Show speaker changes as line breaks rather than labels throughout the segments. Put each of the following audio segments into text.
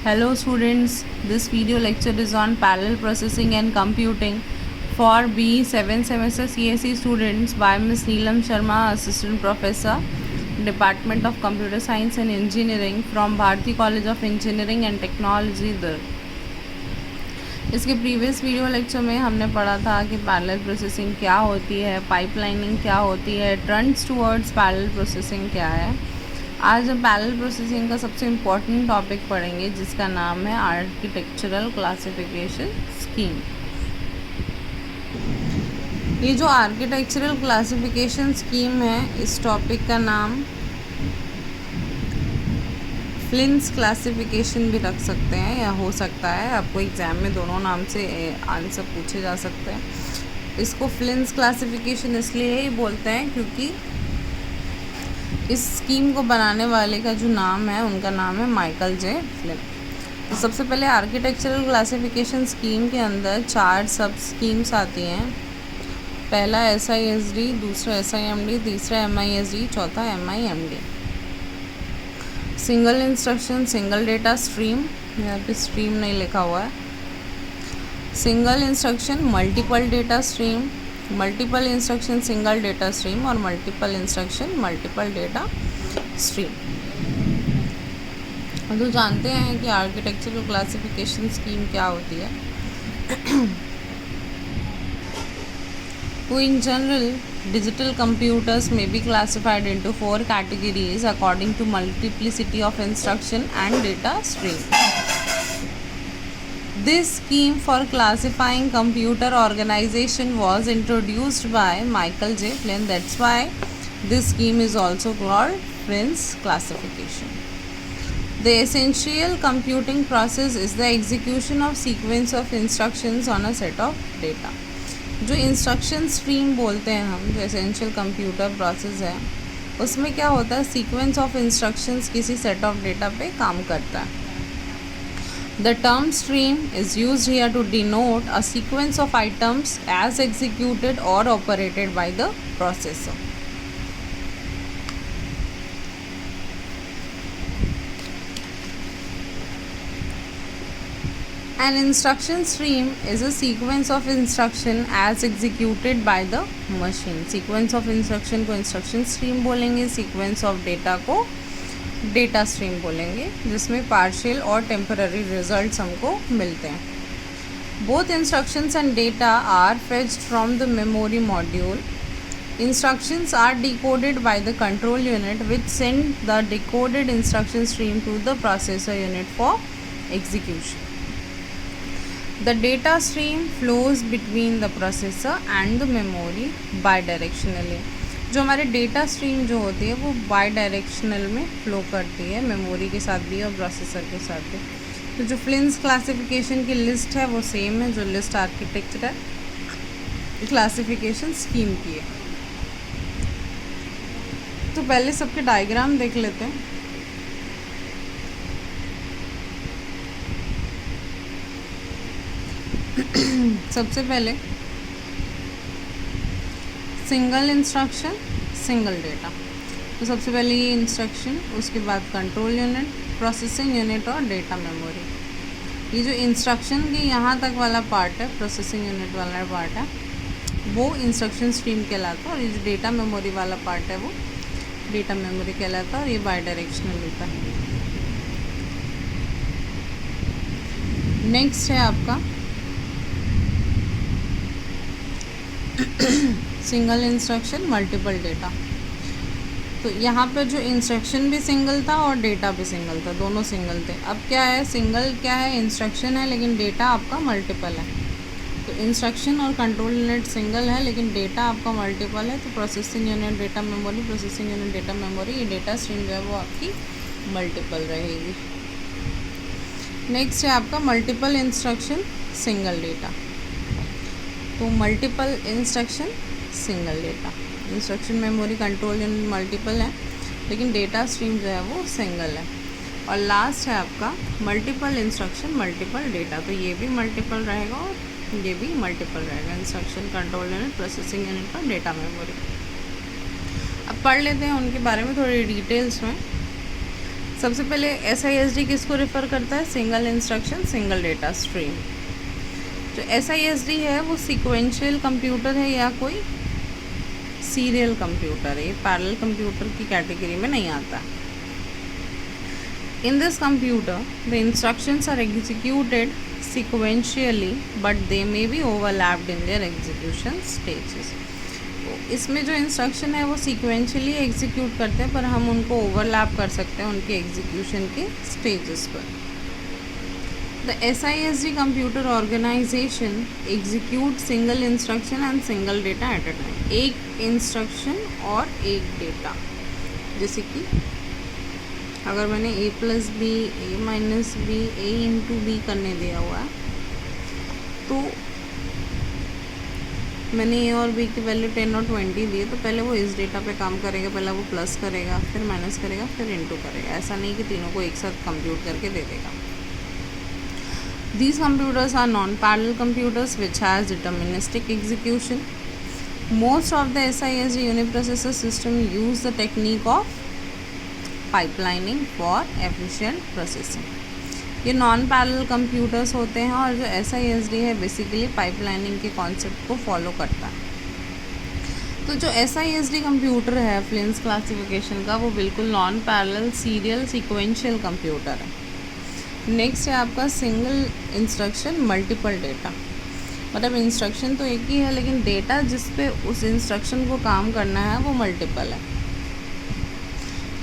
Hello students, this video lecture is on parallel processing and computing for B 7 semester CSE students by Ms. Neelam Sharma, Assistant Professor, Department of Computer Science and Engineering from Bharati College of Engineering and Technology, Durg. इसके previous video lecture में हमने पढ़ा था कि parallel processing क्या होती है, pipelining क्या होती है, ट्रेंड्स टुवर्ड्स पैरेलल प्रोसेसिंग क्या है। आज हम पैरेलल प्रोसेसिंग का सबसे इम्पॉर्टेंट टॉपिक पढ़ेंगे जिसका नाम है आर्किटेक्चरल क्लासिफिकेशन स्कीम। ये जो आर्किटेक्चरल क्लासिफिकेशन स्कीम है, इस टॉपिक का नाम फ्लिंस क्लासिफिकेशन भी रख सकते हैं या हो सकता है आपको एग्ज़ाम में दोनों नाम से आंसर पूछे जा सकते हैं। इसको फ्लिंस क्लासिफिकेशन इसलिए ही बोलते हैं क्योंकि इस स्कीम को बनाने वाले का जो नाम है उनका नाम है माइकल जे फ्लिन। तो सबसे पहले आर्किटेक्चरल क्लासिफिकेशन स्कीम के अंदर 4 सब स्कीम्स आती हैं। पहला SISD, दूसरा SIMD, तीसरा MISD, चौथा MIMD। Single instruction, single data stream, यहाँ पे स्ट्रीम नहीं लिखा हुआ है। Single instruction, multiple data stream, multiple instruction single data stream और multiple instruction multiple data stream. तो जानते हैं कि आर्किटेक्चरल क्लासिफिकेशन स्कीम क्या होती है। तो in general digital computers may be classified into 4 categories according to multiplicity of instruction and data stream. This scheme for classifying computer organization was introduced by Michael J. Flynn. That's why this scheme is also called Flynn's classification. The essential computing process is the execution of sequence of instructions on a set of data. जो instruction stream बोलते हैं हम, जो essential computer process है, उसमें क्या होता है, सीक्वेंस ऑफ इंस्ट्रक्शंस किसी सेट ऑफ डेटा पे काम करता है। The term stream is used here to denote a sequence of items as executed और operated by the processor. An instruction stream is a sequence of instruction as executed by the machine. Sequence of instruction को instruction stream बोलेंगे, sequence of data को data stream बोलेंगे, जिसमें partial और temporary results हमको मिलते हैं। Both instructions and data are fetched from the memory module. Instructions are decoded by the control unit which send the decoded instruction stream to the processor unit for execution. The data stream flows between the processor and the memory bidirectionally. जो हमारे data stream जो होती है वो bidirectional में flow करती है, memory के साथ भी और प्रोसेसर के साथ भी। तो जो फ्लिंस क्लासिफिकेशन की लिस्ट है वो सेम है जो लिस्ट आर्किटेक्चर क्लासिफिकेशन स्कीम की है। तो पहले सबके डायग्राम देख लेते हैं। सबसे पहले सिंगल इंस्ट्रक्शन सिंगल डेटा। तो सबसे पहले ये इंस्ट्रक्शन, उसके बाद कंट्रोल यूनिट, प्रोसेसिंग यूनिट और डेटा मेमोरी। ये जो इंस्ट्रक्शन के यहाँ तक वाला पार्ट है, प्रोसेसिंग यूनिट वाला पार्ट है, वो इंस्ट्रक्शन स्ट्रीम कहलाता है और ये जो डेटा मेमोरी वाला पार्ट है वो डेटा मेमोरी कहलाता है और ये बाई डायरेक्शनल होता है। नेक्स्ट है आपका सिंगल इंस्ट्रक्शन मल्टीपल डेटा। तो यहाँ पर जो इंस्ट्रक्शन भी सिंगल था और डेटा भी सिंगल था, दोनों सिंगल थे। अब क्या है, सिंगल क्या है, इंस्ट्रक्शन है लेकिन डेटा आपका मल्टीपल है। तो इंस्ट्रक्शन और कंट्रोल यूनिट सिंगल है लेकिन डेटा आपका मल्टीपल है। तो processing unit data memory, processing unit data memory, ये डेटा स्ट्रीम जो है वो आपकी मल्टीपल रहेगी। नेक्स्ट है आपका मल्टीपल इंस्ट्रक्शन सिंगल डेटा। तो multiple instruction single data, instruction memory control unit multiple है लेकिन डेटा स्ट्रीम जो है वो सिंगल है। और लास्ट है आपका मल्टीपल इंस्ट्रक्शन मल्टीपल डेटा। तो ये भी मल्टीपल रहेगा और ये भी मल्टीपल रहेगा, instruction control unit processing unit और डेटा मेमोरी। अब पढ़ लेते हैं उनके बारे में थोड़ी डिटेल्स में। सबसे पहले SISD किसको रेफ़र करता है? Single instruction single data stream. जो SISD है वो सीक्वेंशियल कंप्यूटर है या कोई सीरियल कंप्यूटर है, ये पैरेलल कंप्यूटर की कैटेगरी में नहीं आता। In this computer the instructions are executed sequentially but they may be overlapped in their execution stages। तो इसमें जो इंस्ट्रक्शन है वो सीक्वेंशियली एग्जीक्यूट करते हैं पर हम उनको ओवरलैप कर सकते हैं उनके एग्जीक्यूशन के स्टेजेस पर। The SISD computer organisation execute single instruction and single data at a time, एक इंस्ट्रक्शन और एक डेटा। जैसे कि अगर मैंने A+B A-B A×B करने दिया हुआ है तो मैंने A और B की वैल्यू 10 और 20 दी, तो पहले वो इस डेटा पे काम करेगा, पहले वो प्लस करेगा, फिर माइनस करेगा, फिर इनटू करेगा। ऐसा नहीं कि तीनों को एक साथ कंप्यूट करके दे देगा। These computers are non-parallel computers which has deterministic execution. Most of the SISD uniprocessor system use the technique of pipelining for efficient processing. ये नॉन पैरेलल कंप्यूटर्स होते हैं और जो SISD है बेसिकली पाइपलाइनिंग के कॉन्सेप्ट को फॉलो करता है। तो जो SISD कंप्यूटर है फ्लिंस क्लासिफिकेशन का वो बिल्कुल non parallel serial sequential computer है। नेक्स्ट है आपका सिंगल इंस्ट्रक्शन मल्टीपल डेटा, मतलब इंस्ट्रक्शन तो एक ही है लेकिन डेटा जिस पे उस इंस्ट्रक्शन को काम करना है वो मल्टीपल है।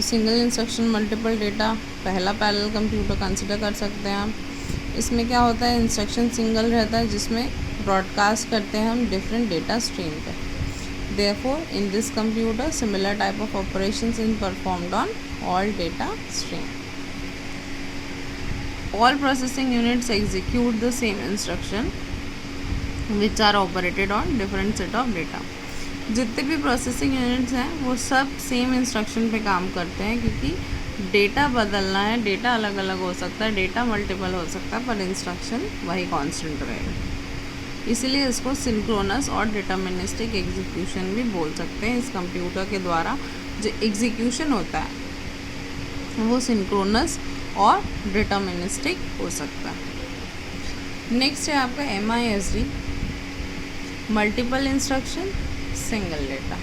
सिंगल इंस्ट्रक्शन मल्टीपल डेटा पहला पैरेलल कंप्यूटर कंसिडर कर सकते हैं आप। इसमें क्या होता है, इंस्ट्रक्शन सिंगल रहता है जिसमें ब्रॉडकास्ट करते हैं हम डिफरेंट डेटा स्ट्रीम पे। Therefore in this computer similar type of operations in performed on all data stream. All processing units execute the same instruction which are operated on different set of data. जितने भी processing units हैं वो सब same instruction पे काम करते हैं क्योंकि डेटा बदलना है, डेटा अलग अलग हो सकता है, डेटा मल्टीपल हो सकता है पर इंस्ट्रक्शन वही कांस्टेंट रहेगा। इसीलिए इसको सिंक्रोनस और डिटर्मिनिस्टिक एग्जीक्यूशन भी बोल सकते हैं। इस कंप्यूटर के द्वारा जो एग्जीक्यूशन होता है वो सिंक्रोनस और डिटर्मिनिस्टिक हो सकता है। नेक्स्ट है आपका MISD multiple instruction single data.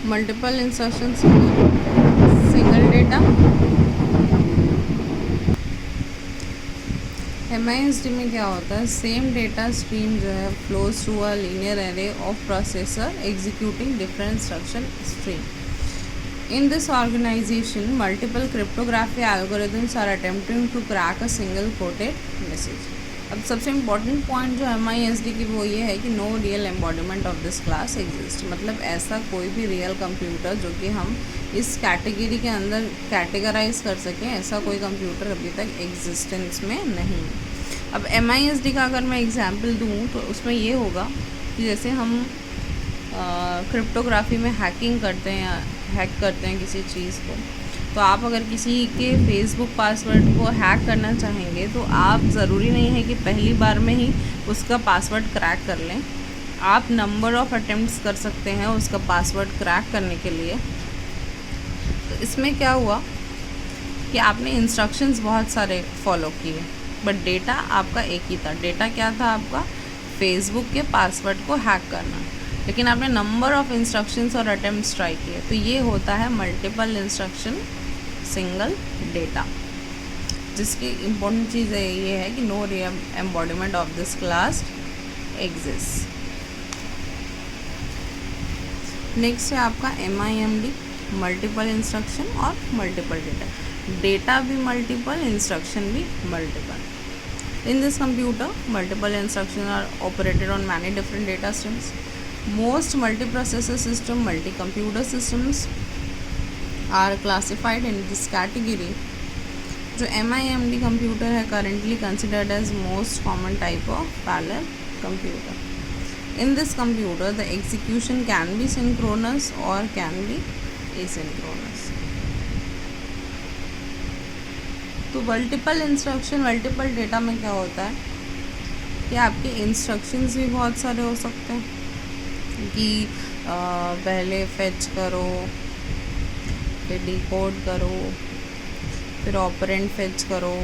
Multiple instruction single data. MISD में क्या होता है, सेम डेटा स्ट्रीम जो है flows through a linear array of processor executing different instruction stream. In this organization, multiple cryptography algorithms are attempting to crack a single coded message। अब सबसे important point जो MISD की वो ये है कि no real embodiment of this class exist, मतलब ऐसा कोई भी रियल कंप्यूटर जो कि हम इस कैटेगरी के अंदर कैटेगराइज कर सकें, ऐसा कोई कंप्यूटर अभी तक एग्जिस्टेंस में नहीं है। अब MISD का अगर मैं एग्जांपल दूँ तो उसमें ये होगा कि जैसे हम क्रिप्टोग्राफी में हैकिंग करते हैं या हैक करते हैं किसी चीज़ को, तो आप अगर किसी के फेसबुक पासवर्ड को हैक करना चाहेंगे तो आप ज़रूरी नहीं है कि पहली बार में ही उसका पासवर्ड क्रैक कर लें। आप नंबर ऑफ़ अटेम्प्ट्स कर सकते हैं उसका पासवर्ड क्रैक करने के लिए। तो इसमें क्या हुआ कि आपने इंस्ट्रक्शंस बहुत सारे फॉलो किए बट डेटा आपका एक ही था। डेटा क्या था आपका, फेसबुक के पासवर्ड को हैक करना, लेकिन आपने नंबर ऑफ़ इंस्ट्रक्शंस और अटेम्प्ट्स ट्राई किए। तो ये होता है मल्टीपल इंस्ट्रक्शन सिंगल डेटा, जिसकी इम्पोर्टेंट चीज़ ये है कि no real embodiment of this class exist. Next है आपका MIMD मल्टीपल इंस्ट्रक्शन और मल्टीपल डेटा। डेटा भी मल्टीपल, इंस्ट्रक्शन भी multiple. In this computer multiple instruction are operated on many different data streams. Most multiprocessor system, multi-computer systems are classified in this category। जो MIMD computer है currently considered as most common type of parallel computer। In this computer, the execution can be synchronous or can be asynchronous। तो multiple instruction multiple data में क्या होता है कि आपके instructions भी बहुत सारे हो सकते हैं कि पहले फेच करो, फिर डिकोड करो, फिर ऑपरेंड फेच करो,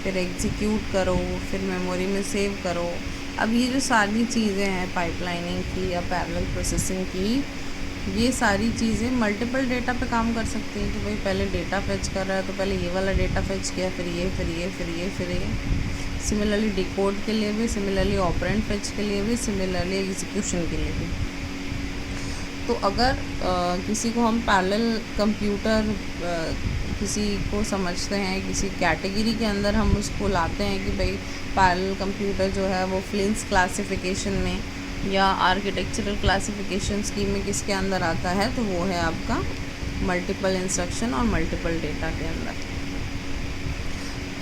फिर एग्जीक्यूट करो, फिर मेमोरी में सेव करो। अब ये जो सारी चीज़ें हैं पाइपलाइनिंग की या पैरेलल प्रोसेसिंग की, ये सारी चीज़ें मल्टीपल डेटा पे काम कर सकती हैं। कि भाई पहले डेटा फेच कर रहा है तो पहले ये वाला डेटा फेच किया, फिर ये, फिर ये, फिर ये, फिर ये। सिमिलरली डिकोड के लिए भी, सिमिलरली ऑपरेंड फेच के लिए भी, सिमिलरली एग्जीक्यूशन के लिए भी। तो अगर किसी को हम पैरेलल कंप्यूटर किसी को समझते हैं, किसी कैटेगरी के अंदर हम उसको लाते हैं कि भाई पैरेलल कंप्यूटर जो है वो फ्लिंस क्लासिफिकेशन में या आर्किटेक्चरल क्लासिफिकेशन स्कीम में किसके अंदर आता है, तो वो है आपका मल्टीपल इंस्ट्रक्शन और मल्टीपल डेटा के अंदर।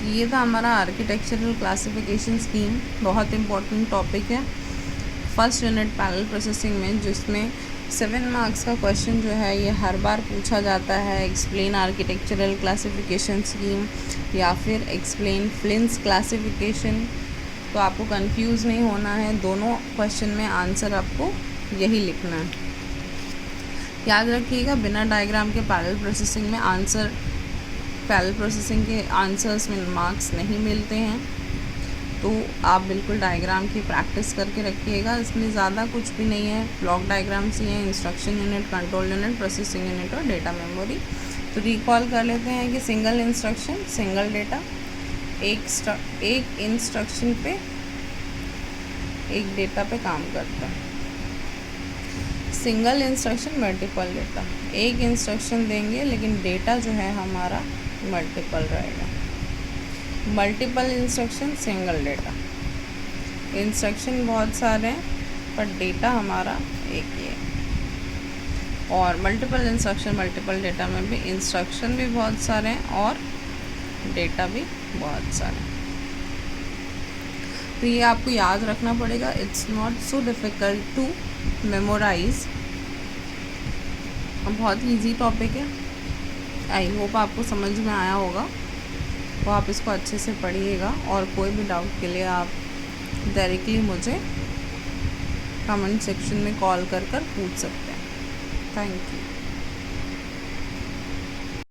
ये था हमारा आर्किटेक्चरल क्लासिफिकेशन स्कीम, बहुत इम्पोर्टेंट टॉपिक है फर्स्ट यूनिट पैरेलल प्रोसेसिंग में, जिसमें 7 मार्क्स का क्वेश्चन जो है ये हर बार पूछा जाता है। एक्सप्लेन आर्किटेक्चरल क्लासिफिकेशन स्कीम या फिर एक्सप्लेन फ्लिंस क्लासिफिकेशन। तो आपको कंफ्यूज नहीं होना है, दोनों क्वेश्चन में आंसर आपको यही लिखना है। याद रखिएगा, बिना डायग्राम के पैरेलल प्रोसेसिंग में पैरेलल प्रोसेसिंग के आंसर्स में मार्क्स नहीं मिलते हैं। तो आप बिल्कुल डायग्राम की प्रैक्टिस करके रखिएगा। इसमें ज़्यादा कुछ भी नहीं है, ब्लॉक डायग्राम्स ही हैं, instruction unit, control unit, processing unit और डेटा मेमोरी। तो रिकॉल कर लेते हैं कि सिंगल इंस्ट्रक्शन, सिंगल डेटा, एक इंस्ट्रक्शन पे एक डेटा पे काम करता है। सिंगल इंस्ट्रक्शन मल्टीपल डेटा, एक इंस्ट्रक्शन देंगे लेकिन डेटा जो है हमारा मल्टीपल रहेगा। Multiple instruction, single data. Instruction बहुत सारे हैं पर डेटा हमारा एक ही है। और मल्टीपल इंस्ट्रक्शन मल्टीपल डेटा में भी इंस्ट्रक्शन भी बहुत सारे हैं और डेटा भी बहुत सारे हैं। तो ये आपको याद रखना पड़ेगा। It's not so difficult to memorise, बहुत ईजी टॉपिक है। आई होप आपको समझ में आया होगा। तो आप इसको अच्छे से पढ़िएगा और कोई भी डाउट के लिए आप डायरेक्टली मुझे कमेंट सेक्शन में कॉल कर पूछ सकते हैं। Thank you.